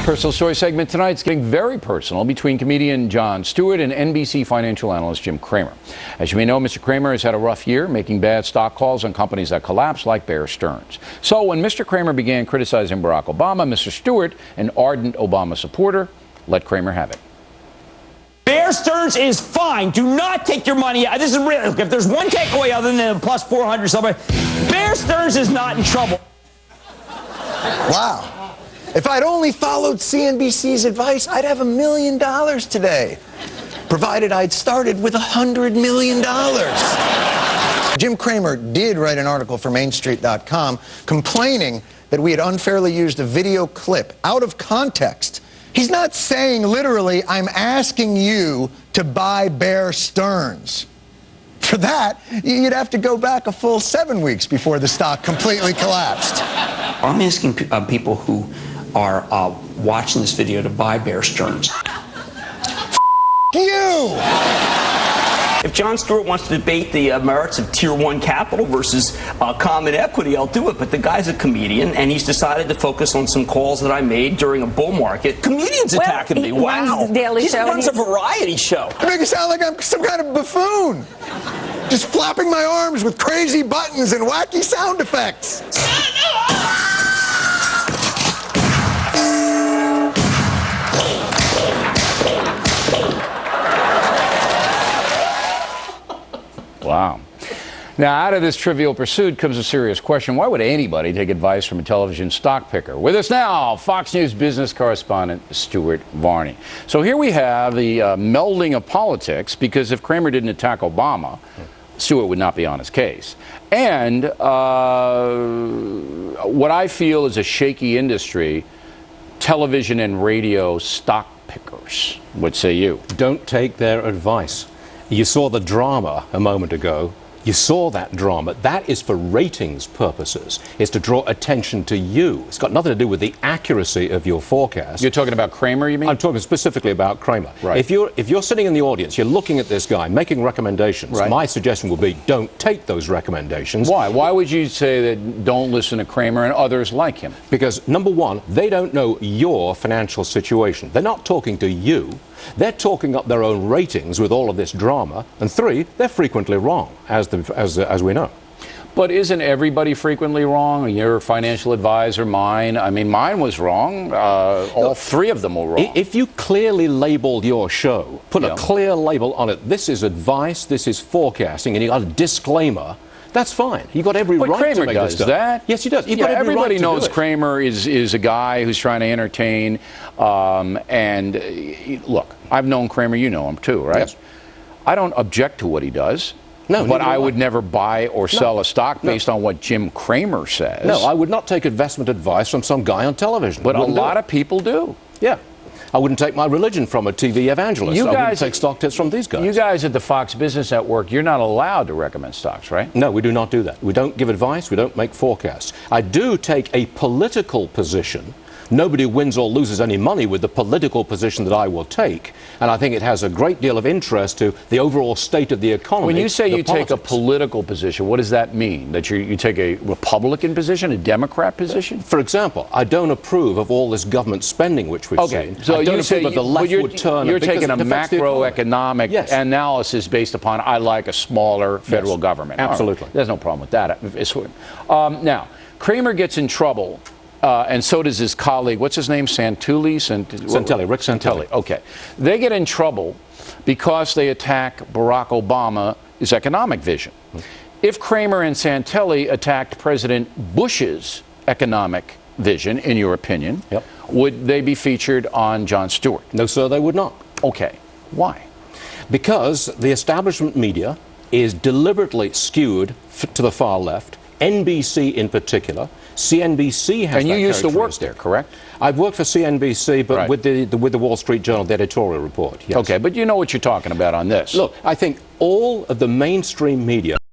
Personal Story segment tonight is getting very personal between comedian Jon Stewart and NBC financial analyst Jim Kramer. As you may know, Mr. Kramer has had a rough year, making bad stock calls on companies that collapse like Bear Stearns. So when Mr. Kramer began criticizing Barack Obama, Mr. Stewart, an ardent Obama supporter, let Kramer have it. Bear Stearns is fine. Do not take your money out. This is real. If there's one takeaway other than plus 400 somebody, Bear Stearns is not in trouble. Wow. If I'd only followed CNBC's advice, I'd have $1 million today, provided I'd started with $100 million. Jim Kramer did write an article for MainStreet.com complaining that we had unfairly used a video clip out of context. He's not saying literally, I'm asking you to buy Bear Stearns. For that, you'd have to go back a full 7 weeks before the stock completely collapsed. I'm asking people who are watching this video to buy Bear Stearns. You! If Jon Stewart wants to debate the merits of Tier 1 capital versus common equity, I'll do it. But the guy's a comedian, and he's decided to focus on some calls that I made during a bull market. Comedians attacking me. Wow. He runs a variety show. You make it sound like I'm some kind of buffoon. Just flapping my arms with crazy buttons and wacky sound effects. Wow. Now, out of this trivial pursuit comes a serious question. Why would anybody take advice from a television stock picker? With us now, Fox News business correspondent Stuart Varney. So here we have the melding of politics, because if Kramer didn't attack Obama, Stewart would not be on his case. And what I feel is a shaky industry, television and radio stock pickers. What say you? Don't take their advice. You saw the drama a moment ago. You saw that drama. That is for ratings purposes. It's to draw attention to you. It's got nothing to do with the accuracy of your forecast. You're talking about Kramer, you mean? I'm talking specifically about Kramer. Right. If you're sitting in the audience, you're looking at this guy, making recommendations, right. My suggestion would be don't take those recommendations. Why? Why would you say that don't listen to Kramer and others like him? Because, number one, they don't know your financial situation. They're not talking to you. They're talking up their own ratings with all of this drama. And three, they're frequently wrong, as we know. But isn't everybody frequently wrong? Your financial advisor, mine. I mean, mine was wrong. All three of them were wrong. If you clearly labeled your show, put a clear label on it, this is advice, this is forecasting, and you got a disclaimer, that's fine. You've got every right Kramer to make does this stuff. that. Yes, he does. You've got every everybody right knows to do it. Kramer is a guy who's trying to entertain. Look, I've known Kramer. You know him too, right? Yes. I don't object to what he does. No, but I would never buy or sell a stock based on what Jim Kramer says. No, I would not take investment advice from some guy on television. But a lot of people do. Yeah. I wouldn't take my religion from a TV evangelist. I wouldn't take stock tips from these guys. You guys at the Fox Business Network, you're not allowed to recommend stocks, right? No, we do not do that. We don't give advice. We don't make forecasts. I do take a political position. Nobody wins or loses any money with the political position that I will take. And I think it has a great deal of interest to the overall state of the economy. When you say you take a political position, what does that mean? That you take a Republican position, a Democrat position? For example, I don't approve of all this government spending which we've seen. So I don't you say approve of the leftward turn. You're taking a macroeconomic analysis based upon I like a smaller federal government. Absolutely. Right. There's no problem with that. Now, Kramer gets in trouble. And so does his colleague, what's his name, Santelli? Rick Santelli. Okay. They get in trouble because they attack Barack Obama's economic vision. If Kramer and Santelli attacked President Bush's economic vision, in your opinion, would they be featured on Jon Stewart? No, sir, they would not. Okay. Why? Because the establishment media is deliberately skewed to the far left, NBC in particular. CNBC has And you used to work there, correct? I've worked for CNBC, but with the Wall Street Journal, the editorial report. Yes. Okay, but you know what you're talking about on this. Look, I think all of the mainstream media